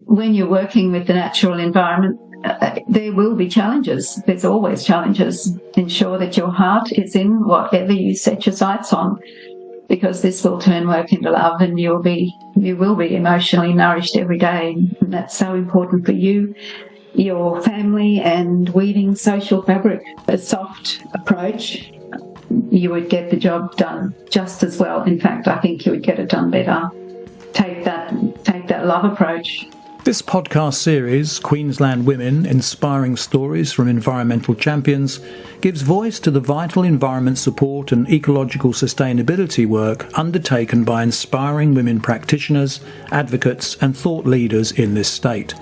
when you're working with the natural environment, there will be challenges. There's always challenges. Ensure that your heart is in whatever you set your sights on, because this will turn work into love, and you will be emotionally nourished every day. And that's so important for you, your family, and weaving social fabric. A soft approach, you would get the job done just as well. In fact, I think you would get it done better. Take that love approach. This podcast series, Queensland Women, Inspiring Stories from Environmental Champions, gives voice to the vital environment support and ecological sustainability work undertaken by inspiring women practitioners, advocates and thought leaders in this state.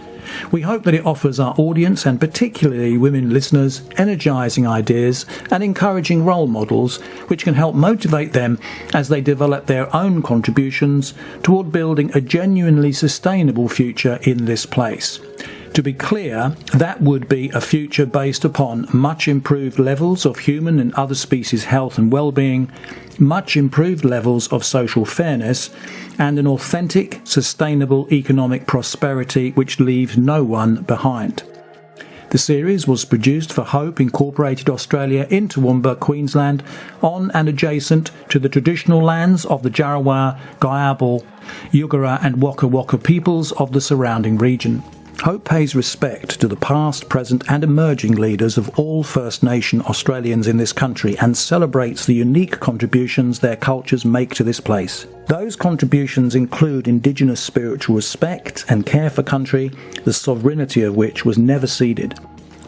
We hope that it offers our audience, and particularly women listeners, energising ideas and encouraging role models which can help motivate them as they develop their own contributions toward building a genuinely sustainable future in this place. To be clear, that would be a future based upon much improved levels of human and other species health and well-being, much improved levels of social fairness, and an authentic, sustainable economic prosperity which leaves no one behind. The series was produced for Hope Incorporated Australia in Toowoomba, Queensland, on and adjacent to the traditional lands of the Jarawar, Gayabal, Yugara and Waka Waka peoples of the surrounding region. Hope pays respect to the past, present and emerging leaders of all First Nation Australians in this country and celebrates the unique contributions their cultures make to this place. Those contributions include indigenous spiritual respect and care for country, the sovereignty of which was never ceded.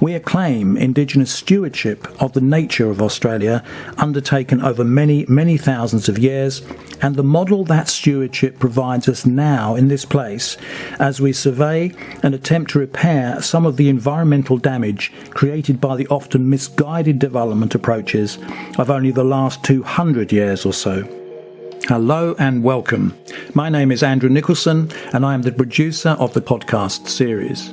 We acclaim indigenous stewardship of the nature of Australia, undertaken over many, many thousands of years, and the model that stewardship provides us now in this place as we survey and attempt to repair some of the environmental damage created by the often misguided development approaches of only the last 200 years or so. Hello and welcome. My name is Andrew Nicholson and I am the producer of the podcast series.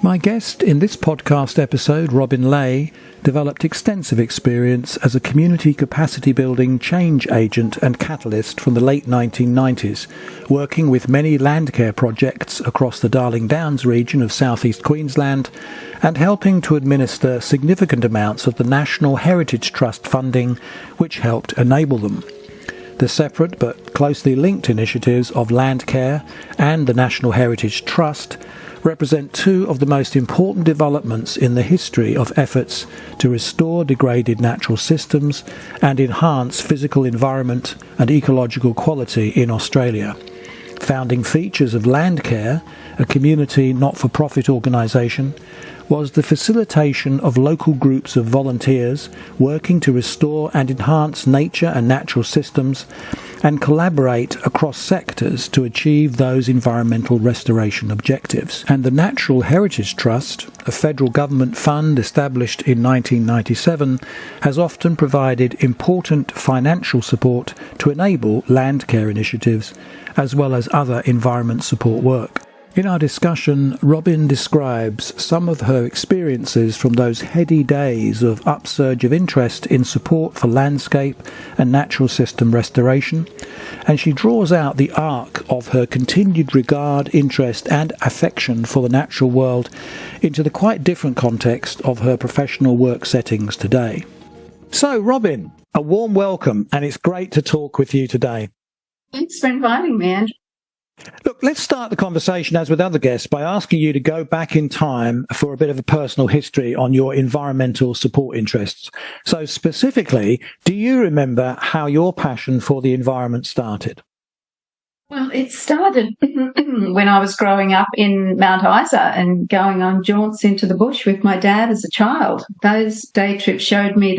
My guest in this podcast episode, ROBYN LEAHY, developed extensive experience as a community capacity building change agent and catalyst from the late 1990s, working with many Landcare projects across the Darling Downs region of southeast Queensland and helping to administer significant amounts of the National Heritage Trust funding which helped enable them. The separate but closely linked initiatives of Landcare and the National Heritage Trust represent two of the most important developments in the history of efforts to restore degraded natural systems and enhance physical environment and ecological quality in Australia. Founding features of Landcare, a community not-for-profit organisation, was the facilitation of local groups of volunteers working to restore and enhance nature and natural systems and collaborate across sectors to achieve those environmental restoration objectives. And the Natural Heritage Trust, a federal government fund established in 1997, has often provided important financial support to enable Landcare initiatives as well as other environment support work. In our discussion, ROBYN describes some of her experiences from those heady days of upsurge of interest in support for landscape and natural system restoration, and she draws out the arc of her continued regard, interest and affection for the natural world into the quite different context of her professional work settings today. So, ROBYN, a warm welcome, and it's great to talk with you today. Thanks for inviting me, Andrew. Look, let's start the conversation, as with other guests, by asking you to go back in time for a bit of a personal history on your environmental support interests. So specifically, do you remember how your passion for the environment started? Well, it started when I was growing up in Mount Isa and going on jaunts into the bush with my dad as a child. Those day trips showed me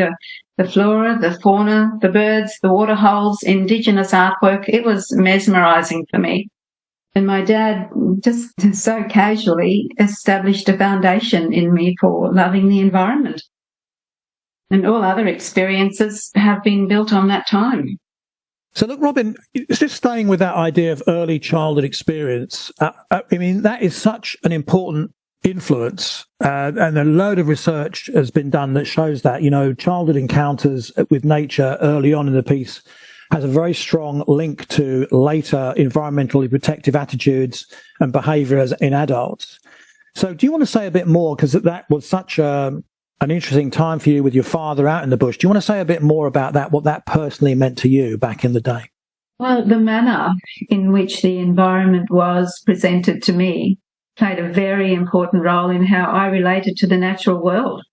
the flora, the fauna, the birds, the waterholes, indigenous artwork. It was mesmerising for me. And my dad just so casually established a foundation in me for loving the environment. And all other experiences have been built on that time. So look, ROBYN, just staying with that idea of early childhood experience, I mean, that is such an important influence, and a load of research has been done that shows that, you know, childhood encounters with nature early on in the piece has a very strong link to later environmentally protective attitudes and behaviours in adults. So do you want to say a bit more, because that was such an interesting time for you with your father out in the bush. Do you want to say a bit more about that, what that personally meant to you back in the day? Well, the manner in which the environment was presented to me played a very important role in how I related to the natural world.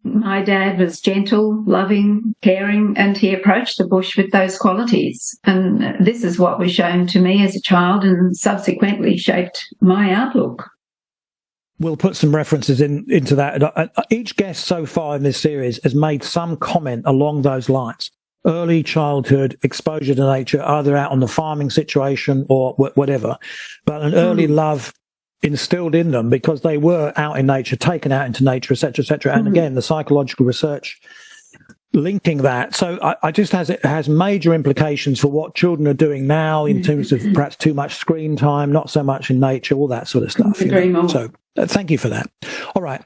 My dad was gentle, loving, caring, and he approached the bush with those qualities. And this is what was shown to me as a child and subsequently shaped my outlook. We'll put some references into that. Each guest so far in this series has made some comment along those lines. Early childhood exposure to nature, either out on the farming situation or whatever, but an early love instilled in them because they were out in nature, taken out into nature, etc., etc. And again, the psychological research linking that. So it has major implications for what children are doing now in terms of perhaps too much screen time, not so much in nature, all that sort of stuff. So thank you for that. All right.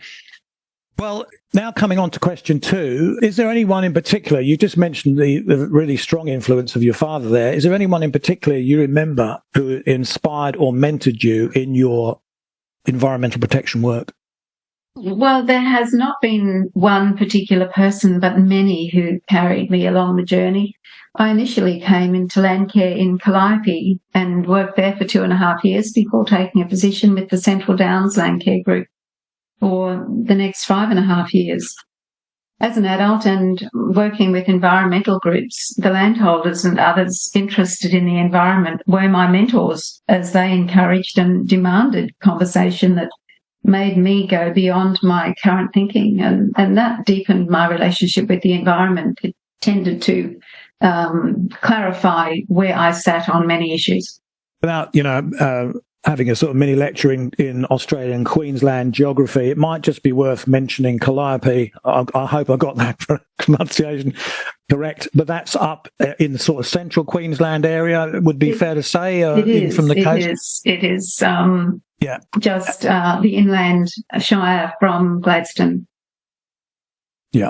Well, now coming on to question 2, is there anyone in particular, you just mentioned the really strong influence of your father there, is there anyone in particular you remember who inspired or mentored you in your environmental protection work? Well, there has not been one particular person, but many who carried me along the journey. I initially came into Landcare in Calliope and worked there for 2.5 years before taking a position with the Central Downs Landcare Group for the next 5.5 years. As an adult and working with environmental groups, the landholders and others interested in the environment were my mentors as they encouraged and demanded conversation that made me go beyond my current thinking, and that deepened my relationship with the environment. It tended to clarify where I sat on many issues. Without, having a sort of mini lecture in Australian Queensland geography, it might just be worth mentioning Calliope. I hope I got that pronunciation correct, but that's up in the sort of central Queensland area. It would be fair to say from the coast. It is. Just the inland shire from Gladstone. Yeah.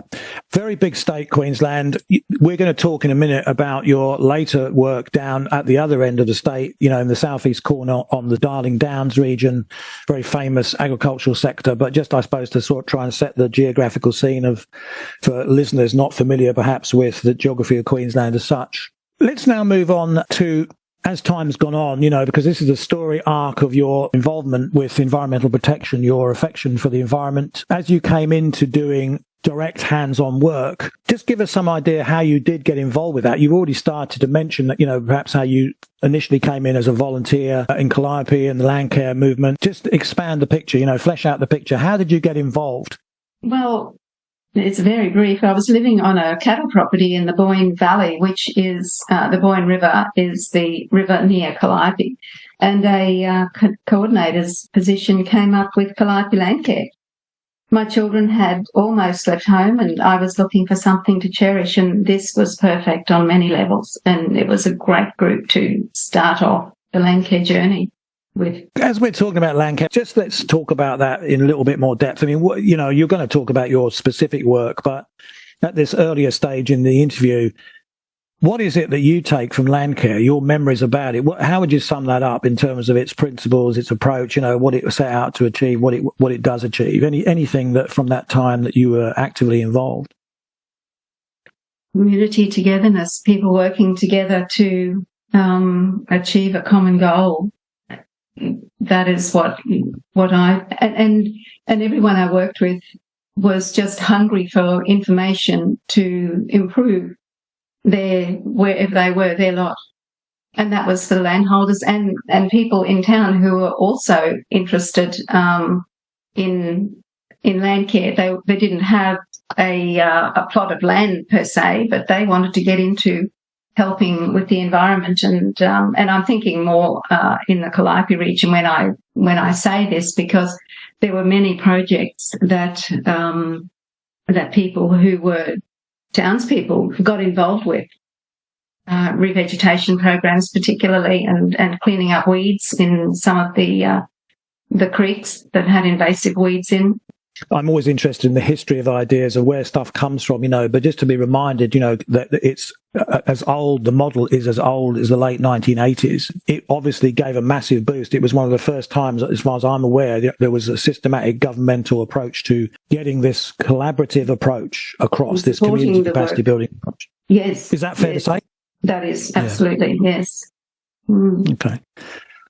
Very big state, Queensland. We're going to talk in a minute about your later work down at the other end of the state, in the southeast corner on the Darling Downs region, very famous agricultural sector. But just, I suppose, to sort of try and set the geographical scene for listeners not familiar perhaps with the geography of Queensland as such. Let's now move on to, as time's gone on, because this is a story arc of your involvement with environmental protection, your affection for the environment. As you came into doing direct hands-on work, just give us some idea how you did get involved with that. You've already started to mention that, perhaps how you initially came in as a volunteer in Calliope and the Landcare movement. Just expand the picture, flesh out the picture. How did you get involved? Well, it's very brief. I was living on a cattle property in the Boyne Valley, which is the Boyne River is the river near Calliope, and a coordinator's position came up with Calliope Landcare. My children had almost left home and I was looking for something to cherish, and this was perfect on many levels, and it was a great group to start off the Landcare journey with. As we're talking about Landcare, just let's talk about that in a little bit more depth. I mean, you're going to talk about your specific work, but at this earlier stage in the interview, what is it that you take from Landcare, your memories about it? How would you sum that up in terms of its principles, its approach, what it set out to achieve, what it does achieve? Anything that from that time that you were actively involved? Community togetherness, people working together to achieve a common goal. That is what I and everyone I worked with was just hungry for information to improve wherever they were, their lot. And that was the landholders and people in town who were also interested in Landcare. They didn't have a plot of land per se, but they wanted to get into helping with the environment. And I'm thinking more in the Calliope region when I say this, because there were many projects that people who were townspeople got involved with, revegetation programs particularly, and cleaning up weeds in some of the creeks that had invasive weeds in. I'm always interested in the history of ideas and where stuff comes from, but just to be reminded, that it's as old, the model is as old as the late 1980s. It obviously gave a massive boost. It was one of the first times, as far as I'm aware, there was a systematic governmental approach to getting this collaborative approach across, this community capacity building approach. Yes. Is that fair to say? That is, absolutely, yes. Mm. Okay.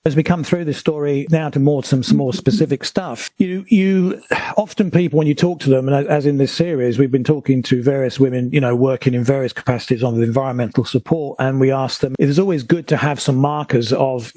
As we come through this story now to some more specific stuff, you often people, when you talk to them, and as in this series, we've been talking to various women, working in various capacities on environmental support, and we ask them, it is always good to have some markers of,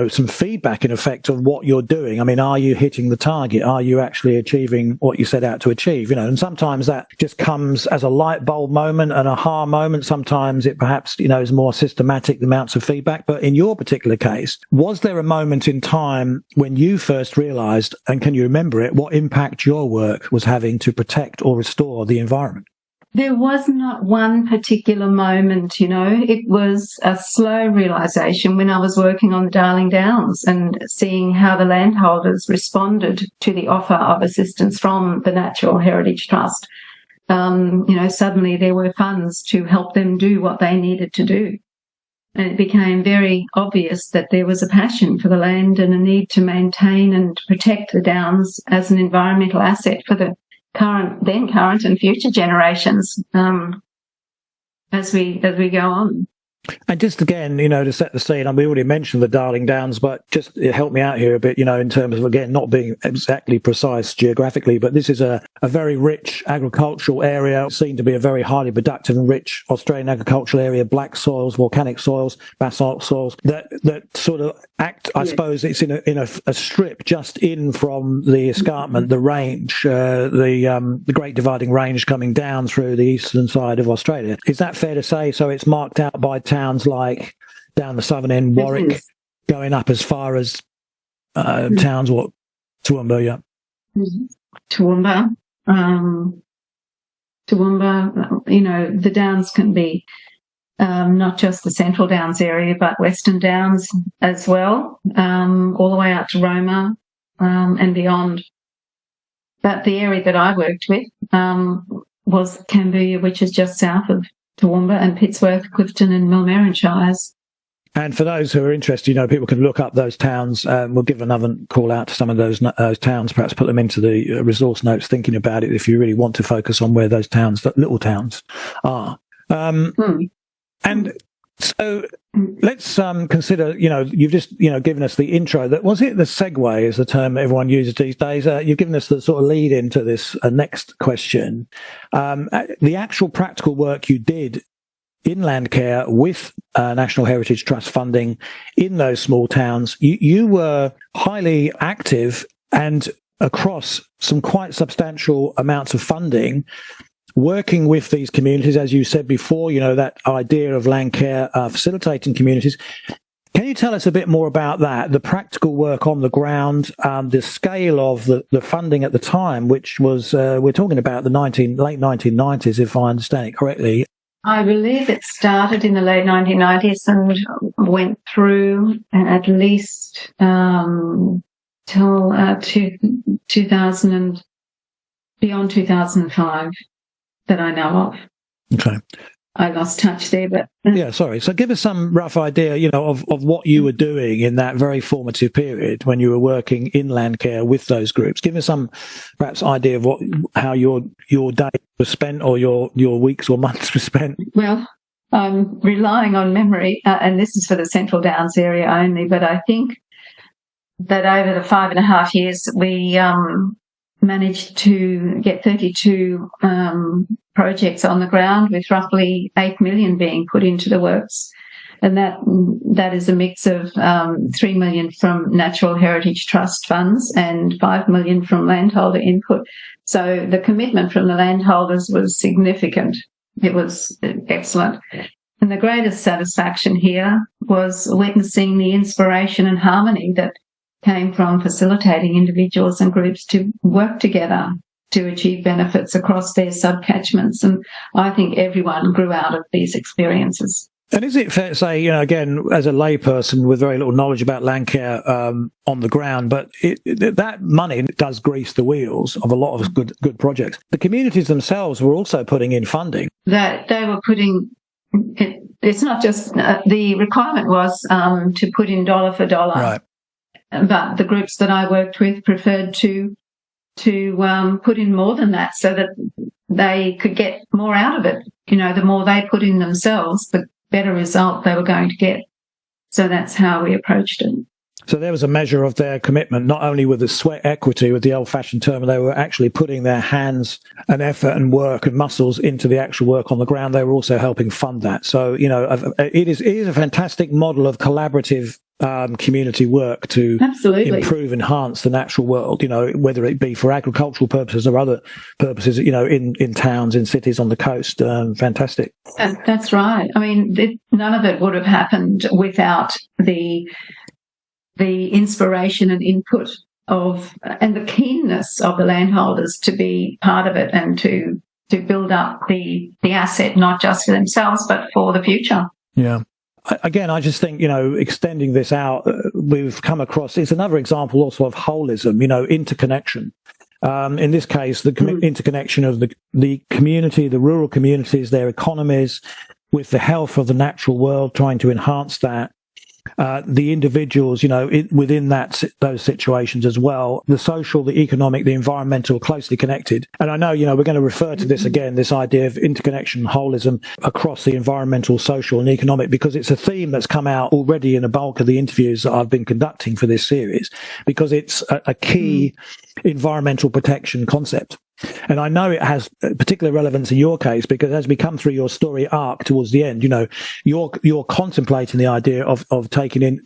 some feedback in effect of what you're doing. I mean, are you hitting the target? Are you actually achieving what you set out to achieve? And sometimes that just comes as a light bulb moment, an aha moment. Sometimes it perhaps, is more systematic amounts of feedback. But in your particular case, was there a moment in time when you first realized, and can you remember it, what impact your work was having to protect or restore the environment? There was not one particular moment, It was a slow realisation when I was working on the Darling Downs and seeing how the landholders responded to the offer of assistance from the Natural Heritage Trust. Suddenly there were funds to help them do what they needed to do. And it became very obvious that there was a passion for the land and a need to maintain and protect the Downs as an environmental asset for the current and future generations as we go on. And just again, to set the scene, we already mentioned the Darling Downs, but just help me out here a bit, in terms of, again, not being exactly precise geographically, but this is a very rich agricultural area, seen to be a very highly productive and rich Australian agricultural area, black soils, volcanic soils, basalt soils, that sort of act, I suppose it's in a strip just in from the escarpment, the range, the Great Dividing Range coming down through the eastern side of Australia. Is that fair to say? So it's marked out by towns like down the southern end, Warwick, going up as far as towns, Toowoomba, yeah. Toowoomba, the Downs can be not just the Central Downs area, but Western Downs as well, all the way out to Roma and beyond. But the area that I worked with was Cambodia, which is just south of Toowoomba, and Pittsworth, Clifton and Millmerran Shires. And for those who are interested, people can look up those towns. We'll give another call out to some of those towns, perhaps put them into the resource notes, thinking about it if you really want to focus on where those towns, little towns, are. And so let's consider, you've just, given us the intro. That was it. The segue is the term everyone uses these days. You've given us the sort of lead into this next question. The actual practical work you did in Landcare with National Heritage Trust funding in those small towns, you were highly active and across some quite substantial amounts of funding, working with these communities, as you said before, that idea of Landcare facilitating communities. Can you tell us a bit more about that, the practical work on the ground, the scale of the funding at the time, which was, we're talking about the late 1990s, if I understand it correctly? I believe it started in the late 1990s and went through at least till 2000 and beyond 2005. That I know of. Okay. I lost touch there, but... Yeah, sorry. So give us some rough idea, of what you were doing in that very formative period when you were working in Landcare with those groups. Give us some, perhaps, idea of how your day was spent or your weeks or months were spent. Well, I'm relying on memory, and this is for the Central Downs area only, but I think that over the 5.5 years, we managed to get 32 projects on the ground, with roughly 8 million being put into the works. And that is a mix of 3 million from Natural Heritage Trust funds and 5 million from landholder input. So the commitment from the landholders was significant. It was excellent. And the greatest satisfaction here was witnessing the inspiration and harmony that came from facilitating individuals and groups to work together to achieve benefits across their subcatchments. And I think everyone grew out of these experiences. And is it fair to say, again, as a layperson with very little knowledge about Landcare on the ground, but that money does grease the wheels of a lot of good projects. The communities themselves were also putting in funding. That they were putting. It's not just the requirement was to put in dollar for dollar, right? But the groups that I worked with preferred to put in more than that, so that they could get more out of it. The more they put in themselves, the better result they were going to get. So that's how we approached it. So there was a measure of their commitment, not only with the sweat equity, with the old-fashioned term, they were actually putting their hands and effort and work and muscles into the actual work on the ground. They were also helping fund that. So, it is a fantastic model of collaborative community work to improve, enhance the natural world, whether it be for agricultural purposes or other purposes, in towns, in cities, on the coast. Fantastic. That's right. I mean, none of it would have happened without the inspiration and input and the keenness of the landholders to be part of it and to build up the asset, not just for themselves, but for the future. Yeah. Again, I just think, extending this out, we've come across, it's another example also of holism, interconnection. In this case, the interconnection of the community, the rural communities, their economies, with the health of the natural world, trying to enhance that. The individuals, within those situations as well, the social, the economic, the environmental, closely connected. And I know, we're going to refer to this again, this idea of interconnection, holism across the environmental, social and economic, because it's a theme that's come out already in a bulk of the interviews that I've been conducting for this series, because it's a key environmental protection concept. And I know it has particular relevance in your case, because as we come through your story arc towards the end, you're contemplating the idea of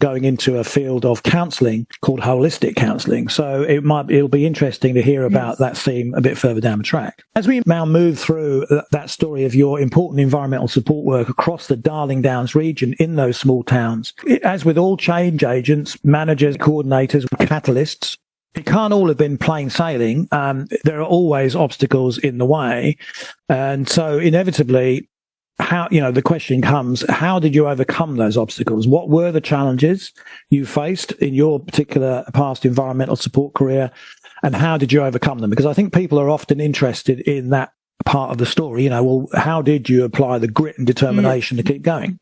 going into a field of counselling called holistic counselling. So it'll be interesting to hear about that theme a bit further down the track. As we now move through that story of your important environmental support work across the Darling Downs region in those small towns, as with all change agents, managers, coordinators, catalysts, it can't all have been plain sailing. There are always obstacles in the way. And so inevitably, the question comes, how did you overcome those obstacles? What were the challenges you faced in your particular past environmental support career? And how did you overcome them? Because I think people are often interested in that part of the story. How did you apply the grit and determination to keep going?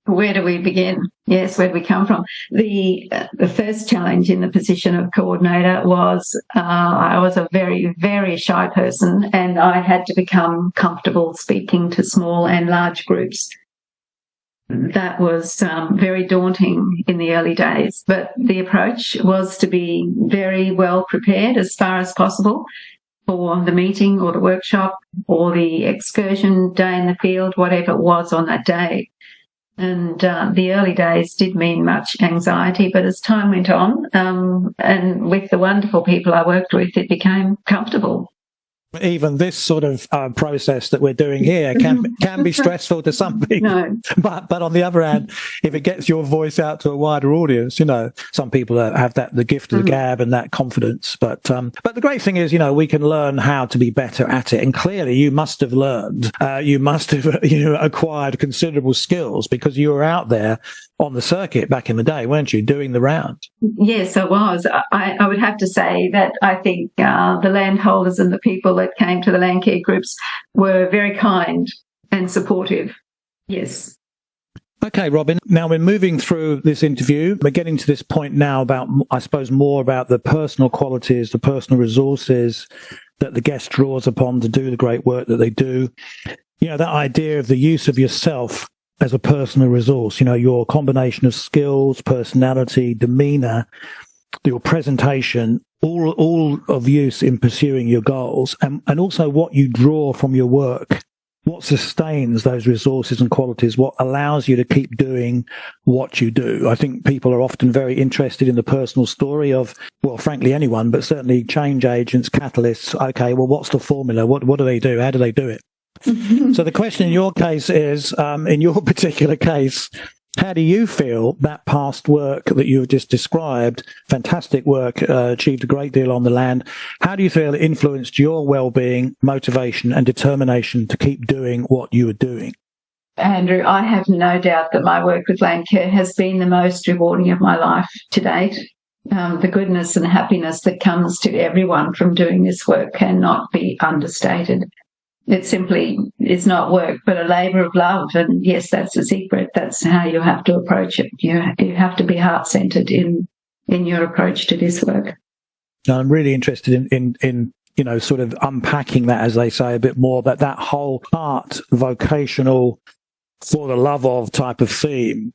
Where do we begin? Yes, where do we come from? The first challenge in the position of coordinator was I was a very, very shy person, and I had to become comfortable speaking to small and large groups. That was very daunting in the early days, but the approach was to be very well prepared as far as possible for the meeting or the workshop or the excursion day in the field, whatever it was on that day. And the early days did mean much anxiety, but as time went on, and with the wonderful people I worked with, it became comfortable. Even this sort of process that we're doing here can be stressful to some people. No. But on the other hand, if it gets your voice out to a wider audience, some people have the gift of the gab and that confidence. But the great thing is, we can learn how to be better at it. And clearly you must have learned, acquired considerable skills, because you were out there on the circuit back in the day, weren't you, doing the round? Yes, I was. I would have to say that I think the landholders and the people that came to the Landcare groups were very kind and supportive. Yes. Okay, Robyn. Now we're moving through this interview. We're getting to this point now about, I suppose, more about the personal qualities, the personal resources that the guest draws upon to do the great work that they do. That idea of the use of yourself as a personal resource, your combination of skills, personality, demeanour, your presentation, all of use in pursuing your goals, and also what you draw from your work, what sustains those resources and qualities, what allows you to keep doing what you do. I think people are often very interested in the personal story of, well, frankly, anyone, but certainly change agents, catalysts. Okay, well, what's the formula? What do they do? How do they do it? So the question in your case is, in your particular case, how do you feel that past work that you've just described, fantastic work, achieved a great deal on the land, how do you feel it influenced your well-being, motivation and determination to keep doing what you were doing? Andrew, I have no doubt that my work with Landcare has been the most rewarding of my life to date. The goodness and happiness that comes to everyone from doing this work cannot be understated. It simply is not work, but a labour of love. And yes, that's the secret. That's how you have to approach it. You have to be heart-centred in your approach to this work. I'm really interested in sort of unpacking that, as they say, a bit more, but that whole heart, vocational, for the love of type of theme,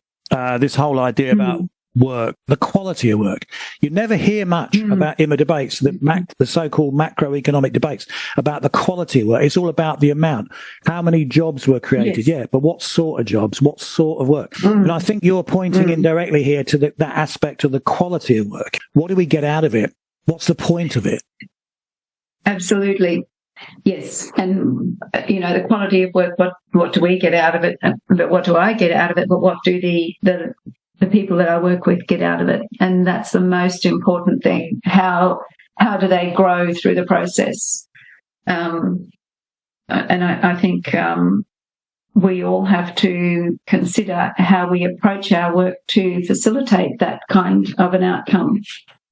this whole idea about work, the quality of work. You never hear much about in the debates, the so-called macroeconomic debates, about the quality of work. It's all about the amount, how many jobs were created, yes. But what sort of jobs, what sort of work? And I think you're pointing indirectly here to that aspect of the quality of work. What do we get out of it? What's the point of it? Absolutely. Yes. And, the quality of work, what do we get out of it? But what do I get out of it? But what do the people that I work with get out of it? And that's the most important thing. How do they grow through the process? And I think we all have to consider how we approach our work to facilitate that kind of an outcome.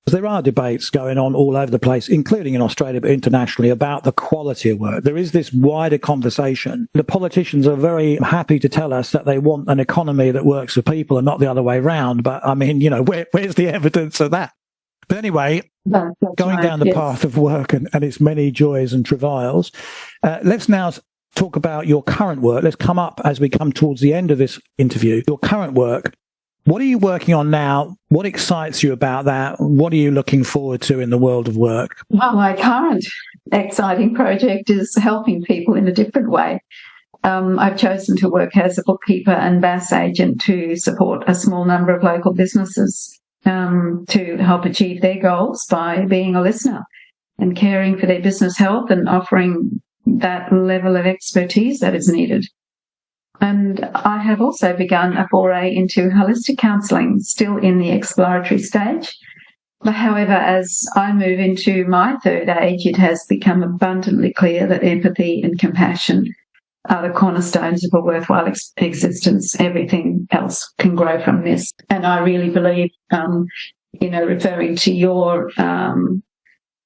There are debates going on all over the place, including in Australia, but internationally, about the quality of work. There is this wider conversation. The politicians are very happy to tell us that they want an economy that works for people and not the other way around. But, I mean, where's the evidence of that? But anyway, going down the path of work and its many joys and travails, let's now talk about your current work. Let's come up as we come towards the end of this interview. Your current work. What are you working on now? What excites you about that? What are you looking forward to in the world of work? Well, my current exciting project is helping people in a different way. I've chosen to work as a bookkeeper and BAS agent to support a small number of local businesses to help achieve their goals by being a listener and caring for their business health and offering that level of expertise that is needed. And I have also begun a foray into holistic counselling, still in the exploratory stage. But however, as I move into my third age, it has become abundantly clear that empathy and compassion are the cornerstones of a worthwhile existence. Everything else can grow from this. And I really believe, referring to your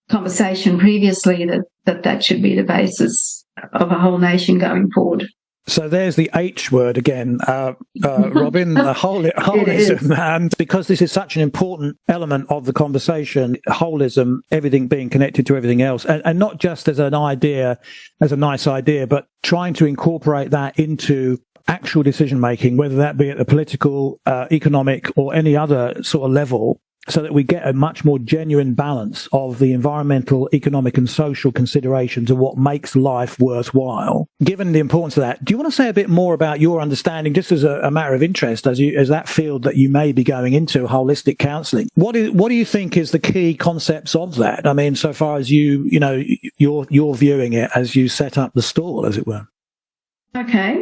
conversation previously, that should be the basis of a whole nation going forward. So there's the H word again, Robyn, the holism. And because this is such an important element of the conversation, holism, everything being connected to everything else, and not just as an idea, as a nice idea, but trying to incorporate that into actual decision making, whether that be at the political, economic, or any other sort of level, so that we get a much more genuine balance of the environmental, economic and social considerations of what makes life worthwhile. Given the importance of that, do you want to say a bit more about your understanding, just as a matter of interest, as that field that you may be going into, holistic counselling? What do you think is the key concepts of that? I mean, so far as you're viewing it as you set up the stall, as it were. Okay.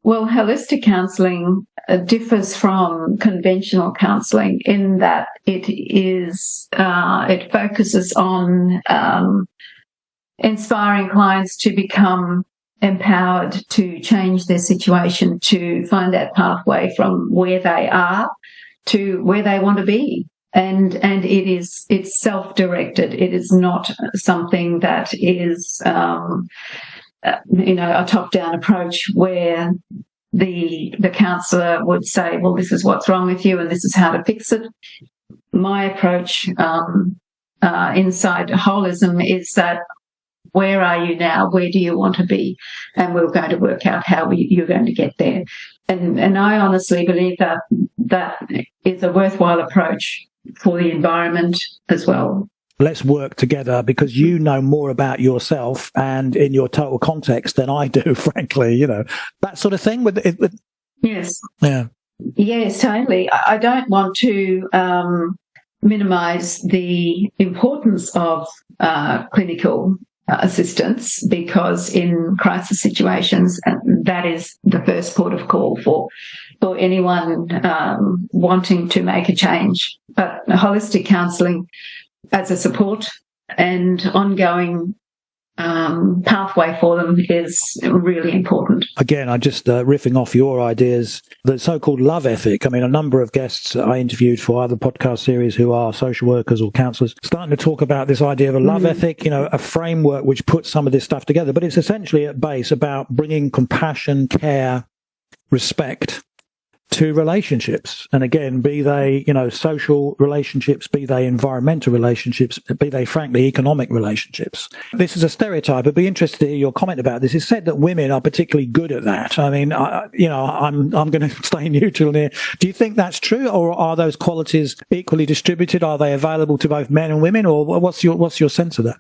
Well, holistic counselling differs from conventional counselling in that it focuses on inspiring clients to become empowered to change their situation, to find that pathway from where they are to where they want to be. And it's self-directed. It is not something that is a top-down approach where the counsellor would say, well, this is what's wrong with you and this is how to fix it. My approach inside holism is that, where are you now? Where do you want to be? And we're going to work out how you're going to get there. And I honestly believe that is a worthwhile approach for the environment as well. Let's work together, because you know more about yourself and in your total context than I do, frankly, that sort of thing. Yes. Yeah. Yes, totally. I don't want to minimise the importance of clinical assistance, because in crisis situations, that is the first port of call for anyone wanting to make a change. But holistic counselling as a support and ongoing pathway for them is really important. Again, I just riffing off your ideas, the so-called love ethic. I mean, a number of guests I interviewed for other podcast series who are social workers or counsellors starting to talk about this idea of a love ethic, a framework which puts some of this stuff together. But it's essentially at base about bringing compassion, care, respect to relationships. And again, be they, social relationships, be they environmental relationships, be they, frankly, economic relationships. This is a stereotype. I'd be interested to hear your comment about this. It's said that women are particularly good at that. I mean, I'm going to stay neutral here. Do you think that's true, or are those qualities equally distributed? Are they available to both men and women, or what's your sense of that?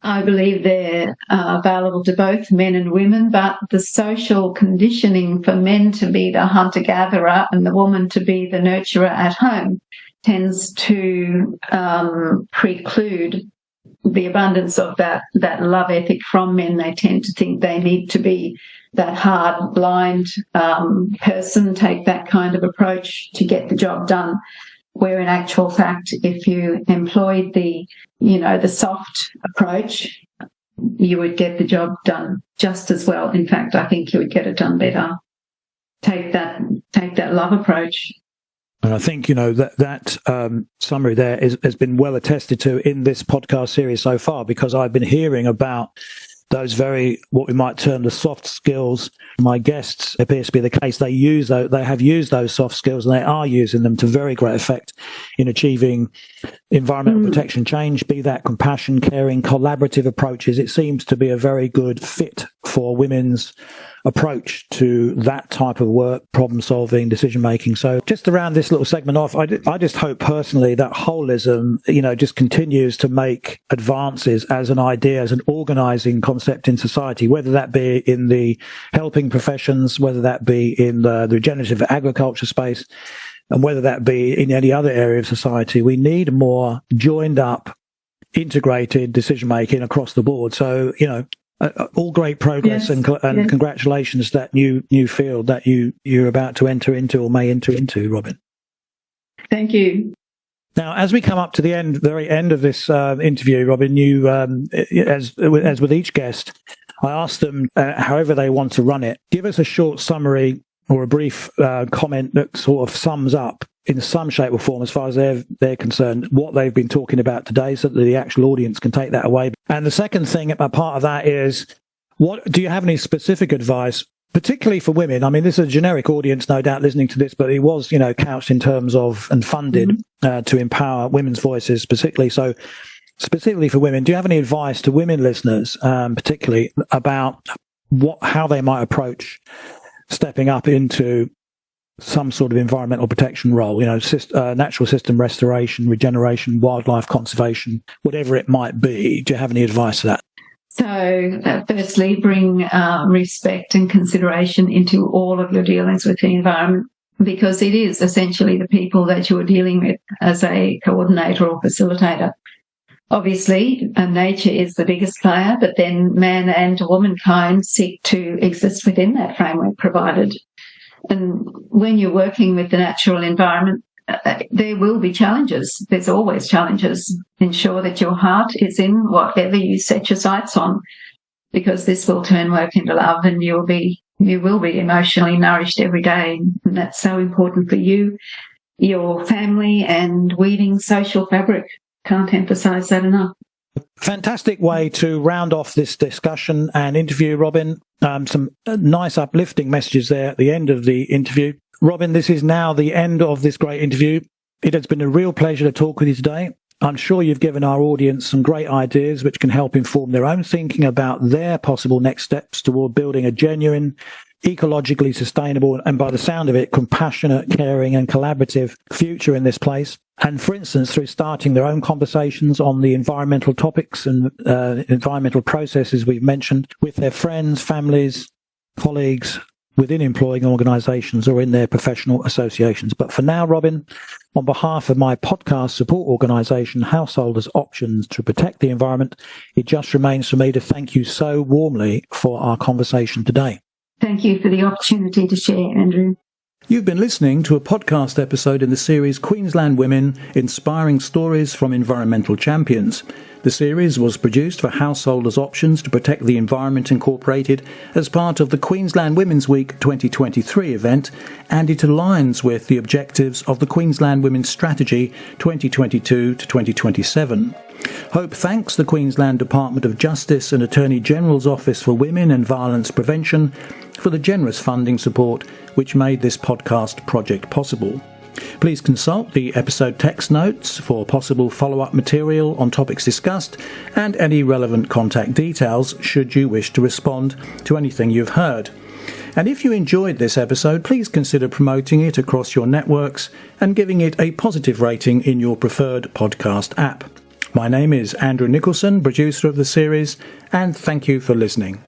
I believe they're available to both men and women, but the social conditioning for men to be the hunter-gatherer and the woman to be the nurturer at home tends to preclude the abundance of that love ethic from men. They tend to think they need to be that hard, blind person, take that kind of approach to get the job done. Where in actual fact, if you employed the soft approach, you would get the job done just as well. In fact, I think you would get it done better. Take that love approach. And I think, that summary there has been well attested to in this podcast series so far, because I've been hearing about those what we might term the soft skills. My guests appears to be the case. They have used those soft skills, and they are using them to very great effect in achieving environmental protection change, be that compassion, caring, collaborative approaches. It seems to be a very good fit for women's approach to that type of work, problem solving, decision making. So just to round this little segment off, I just hope personally that holism, just continues to make advances as an idea, as an organizing concept in society, whether that be in the helping professions, whether that be in the regenerative agriculture space, and whether that be in any other area of society. We need more joined up, integrated decision making across the board. So, all great progress. Yes. And congratulations that new field that you're about to enter into or may enter into, Robyn. Thank you. Now, as we come up to the very end of this interview, Robyn, you, as with each guest, I asked them, however they want to run it, give us a short summary or a brief comment that sort of sums up in some shape or form, as far as they're concerned, what they've been talking about today, so that the actual audience can take that away. And the second thing, a part of that is, do you have any specific advice, particularly for women? I mean, this is a generic audience, no doubt, listening to this, but it was, couched in terms of and funded to empower women's voices, particularly. So specifically for women, do you have any advice to women listeners, particularly about how they might approach stepping up into some sort of environmental protection role, natural system restoration, regeneration, wildlife conservation, whatever it might be? Do you have any advice to that? So, firstly, bring respect and consideration into all of your dealings with the environment, because it is essentially the people that you're dealing with as a coordinator or facilitator. Obviously, nature is the biggest player, but then man and womankind seek to exist within that framework provided. And when you're working with the natural environment, there will be challenges. There's always challenges. Ensure that your heart is in whatever you set your sights on, because this will turn work into love, and you will be emotionally nourished every day. And that's so important for you, your family, and weaving social fabric. Can't emphasise that enough. Fantastic way to round off this discussion and interview, Robyn. Some nice uplifting messages there at the end of the interview. Robyn, this is now the end of this great interview. It has been a real pleasure to talk with you today. I'm sure you've given our audience some great ideas which can help inform their own thinking about their possible next steps toward building a genuine, ecologically sustainable, and by the sound of it, compassionate, caring and collaborative future in this place. And for instance, through starting their own conversations on the environmental topics and environmental processes we've mentioned with their friends, families, colleagues, within employing organisations or in their professional associations. But for now, Robyn, on behalf of my podcast support organisation, Householders Options to Protect the Environment, it just remains for me to thank you so warmly for our conversation today. Thank you for the opportunity to share, Andrew. You've been listening to a podcast episode in the series Queensland Women, Inspiring Stories from Environmental Champions. The series was produced for Householders Options to Protect the Environment Incorporated as part of the Queensland Women's Week 2023 event, and it aligns with the objectives of the Queensland Women's Strategy 2022 to 2027. Hope thanks the Queensland Department of Justice and Attorney General's Office for Women and Violence Prevention for the generous funding support which made this podcast project possible. Please consult the episode text notes for possible follow-up material on topics discussed and any relevant contact details should you wish to respond to anything you've heard. And if you enjoyed this episode, please consider promoting it across your networks and giving it a positive rating in your preferred podcast app. My name is Andrew Nicholson, producer of the series, and thank you for listening.